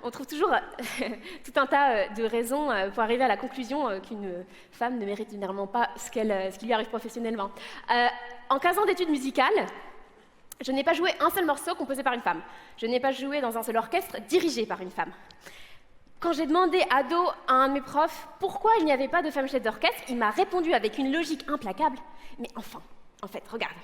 on trouve toujours tout un tas de raisons pour arriver à la conclusion qu'une femme ne mérite généralement pas ce qui lui arrive professionnellement. En 15 ans d'études musicales, je n'ai pas joué un seul morceau composé par une femme. Je n'ai pas joué dans un seul orchestre dirigé par une femme. Quand j'ai demandé ado à un de mes profs pourquoi il n'y avait pas de femme chef d'orchestre, il m'a répondu avec une logique implacable. Mais enfin, en fait, regarde,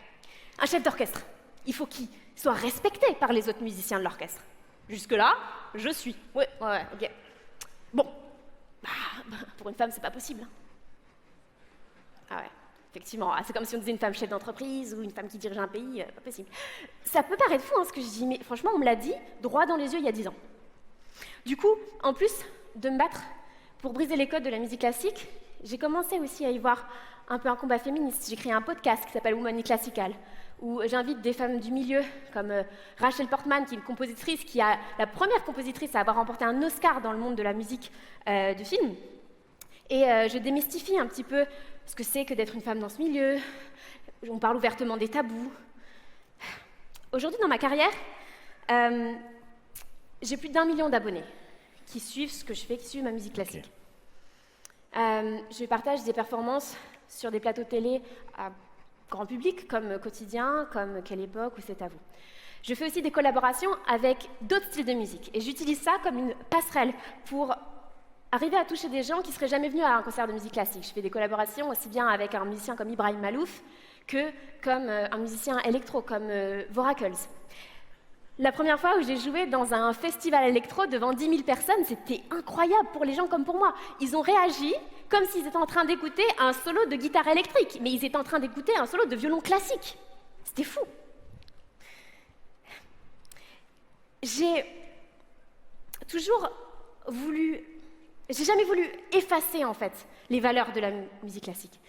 un chef d'orchestre, il faut qu'il soit respecté par les autres musiciens de l'orchestre. Jusque-là, je suis. Ouais, ok. Bon, pour une femme, c'est pas possible. Ah ouais, effectivement, c'est comme si on disait une femme chef d'entreprise ou une femme qui dirige un pays, pas possible. Ça peut paraître fou, ce que je dis, mais franchement, on me l'a dit droit dans les yeux il y a 10 ans. Du coup, en plus de me battre pour briser les codes de la musique classique, j'ai commencé aussi à y voir un peu un combat féministe. J'ai créé un podcast qui s'appelle Woman in Classical, où j'invite des femmes du milieu, comme Rachel Portman, qui est une compositrice, qui est la première compositrice à avoir remporté un Oscar dans le monde de la musique de film. Et je démystifie un petit peu ce que c'est que d'être une femme dans ce milieu. On parle ouvertement des tabous. Aujourd'hui, dans ma carrière, j'ai plus d'1 million d'abonnés qui suivent ce que je fais, qui suivent ma musique classique. Je partage des performances sur des plateaux télé à grand public, comme Quotidien, comme Quelle époque ou C'est à vous. Je fais aussi des collaborations avec d'autres styles de musique, et j'utilise ça comme une passerelle pour arriver à toucher des gens qui ne seraient jamais venus à un concert de musique classique. Je fais des collaborations aussi bien avec un musicien comme Ibrahim Malouf que comme un musicien électro, comme Voracles. La première fois où j'ai joué dans un festival électro devant 10 000 personnes, c'était incroyable pour les gens comme pour moi. Ils ont réagi comme s'ils étaient en train d'écouter un solo de guitare électrique, mais ils étaient en train d'écouter un solo de violon classique. C'était fou. J'ai jamais voulu effacer, en fait, les valeurs de la musique classique.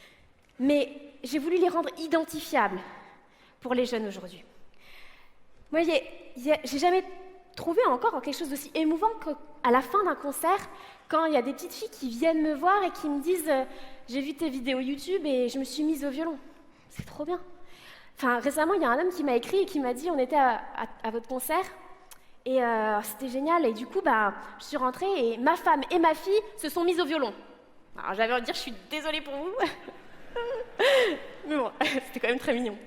Mais j'ai voulu les rendre identifiables pour les jeunes aujourd'hui. Moi, j'ai jamais trouvé encore quelque chose d'aussi émouvant qu'à la fin d'un concert, quand il y a des petites filles qui viennent me voir et qui me disent « J'ai vu tes vidéos YouTube et je me suis mise au violon. » C'est trop bien. Enfin, récemment, il y a un homme qui m'a écrit et qui m'a dit « On était à votre concert et c'était génial. Et du coup, je suis rentrée et ma femme et ma fille se sont mises au violon. » Alors, j'avais envie de dire « Je suis désolée pour vous. » Mais bon, c'était quand même très mignon.